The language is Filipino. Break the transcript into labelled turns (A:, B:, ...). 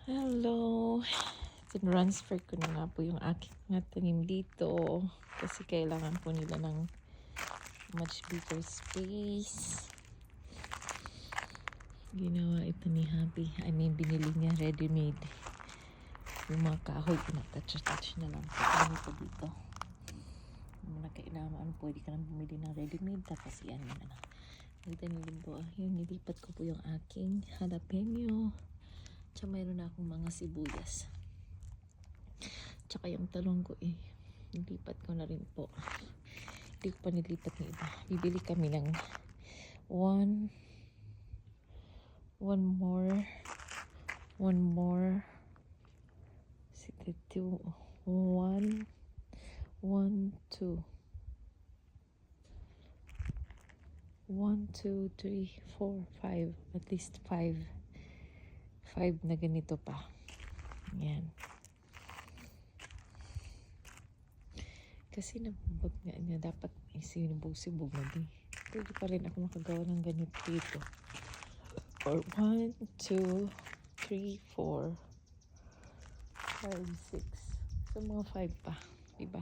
A: Hello. Transfer ko na nga po yung aking mga tanim dito kasi kailangan po nila ng much bigger space. Ginawa ito ni Happy. Binili niya ready-made. Yung mga kahoy, pinatouch na lang. Ito dito. Yung mga kailangan, pwede ka nang bumili ng ready-made. Tapos yan yun na. Nagtanilim po. Yun, nilipat ko po yung aking jalapeno. Tsaka mayroon na akong mga sibuyas. Tsaka yung talong ko nilipat ko na rin po. Hindi ko pa nilipat ng iba. Bibili kami ng one more two, one, two, three, four, five. At least five na ganito pa. Yan. Kasi nabubag nga niya. Dapat sinubog-sibog na di. Pwede pa rin ako makagawa ng ganito dito. Or 1, 2, 3, 4, 5, 6. So mga 5 pa. Diba?